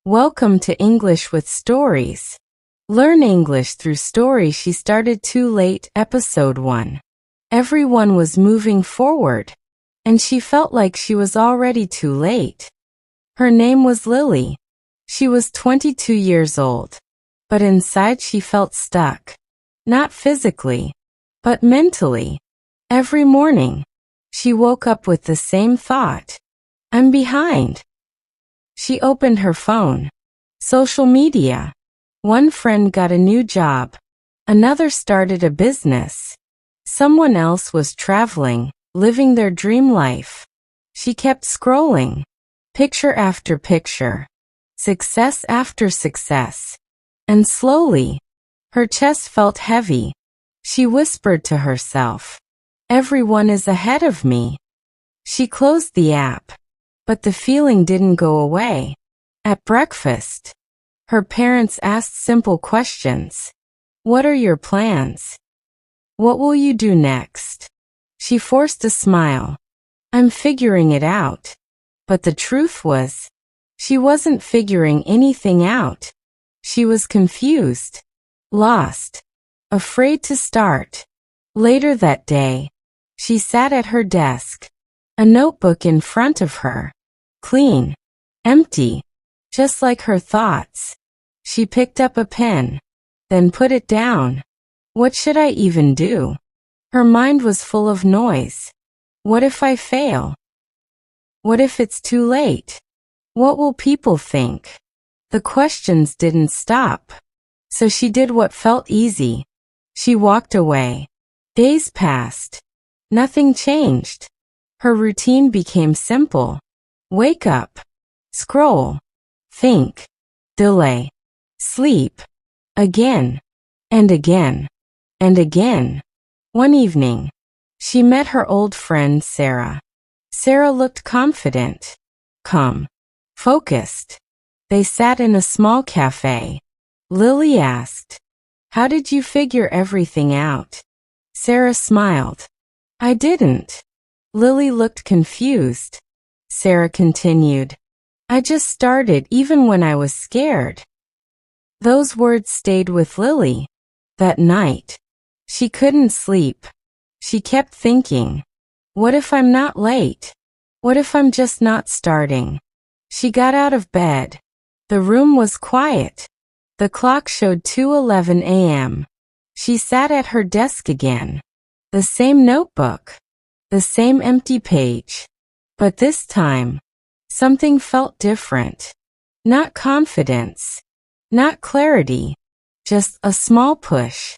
Welcome to English with Stories. Learn English through story. She started too late. Episode 1. Everyone was moving forward, and she felt like she was already too late. Her name was Lily. She was 22 years old, but inside she felt stuck. Not physically, but mentally. Every morning, she woke up with the same thought. I'm behind. She opened her phone. Social media. One friend got a new job. Another started a business. Someone else was traveling, living their dream life. She kept scrolling. Picture after picture. Success after success. And slowly, her chest felt heavy. She whispered to herself, "Everyone is ahead of me." She closed the app, but the feeling didn't go away. At breakfast, her parents asked simple questions. What are your plans? What will you do next? She forced a smile. I'm figuring it out. But the truth was, she wasn't figuring anything out. She was confused, lost, afraid to start. Later that day, she sat at her desk, a notebook in front of her. Clean, empty, just like her thoughts. She picked up a pen, then put it down. What should I even do? Her mind was full of noise. What if I fail? What if it's too late? What will people think? The questions didn't stop. So she did what felt easy. She walked away. Days passed. Nothing changed. Her routine became simple. Wake up. Scroll. Think. Delay. Sleep. Again. And again. And again. One evening, she met her old friend Sarah. Sarah looked confident, calm, focused. They sat in a small cafe. Lily asked, "How did you figure everything out?" Sarah smiled. "I didn't." Lily looked confused. Sarah continued, "I just started even when I was scared." Those words stayed with Lily. That night, she couldn't sleep. She kept thinking, what if I'm not late? What if I'm just not starting? She got out of bed. The room was quiet. The clock showed 2:11 a.m. She sat at her desk again. The same notebook. The same empty page. But this time, something felt different. Not confidence. Not clarity. Just a small push.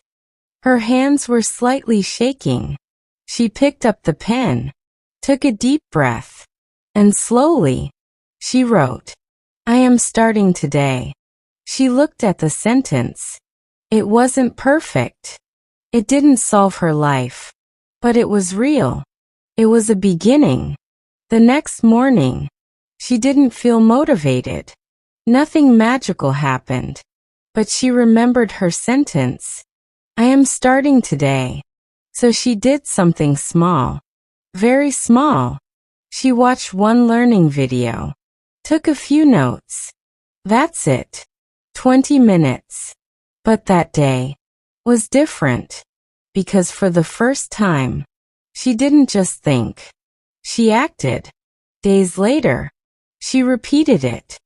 Her hands were slightly shaking. She picked up the pen, took a deep breath, and slowly, she wrote, "I am starting today." She looked at the sentence. It wasn't perfect. It didn't solve her life. But it was real. It was a beginning. The next morning, she didn't feel motivated. Nothing magical happened. But she remembered her sentence. I am starting today. So she did something small. Very small. She watched one learning video. Took a few notes. That's it. 20 minutes. But that day was different. Because for the first time, she didn't just think. She acted. Days later, she repeated it.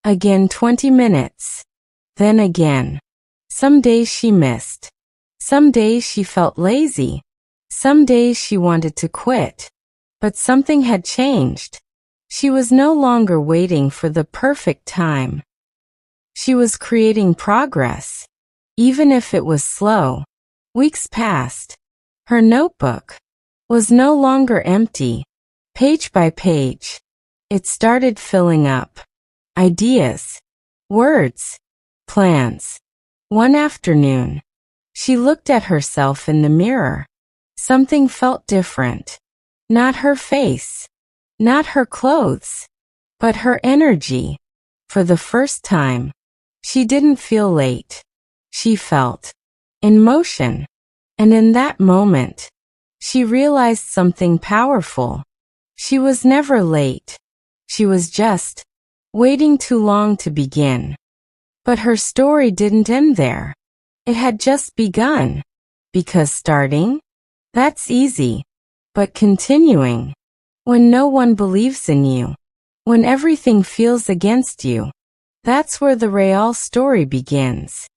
Again 20 minutes. Then again. Some days she missed. Some days she felt lazy. Some days she wanted to quit. But something had changed. She was no longer waiting for the perfect time. She was creating progress. Even if it was slow. Weeks passed. Her notebook was no longer empty. Page by page, it started filling up. Ideas, words, plans. One afternoon, she looked at herself in the mirror. Something felt different. Not her face, not her clothes, but her energy. For the first time, she didn't feel late. She felt in motion. And in that moment, she realized something powerful. She was never late. She was just waiting too long to begin. But her story didn't end there. It had just begun. Because starting? That's easy. But continuing? When no one believes in you, when everything feels against you, that's where the real story begins.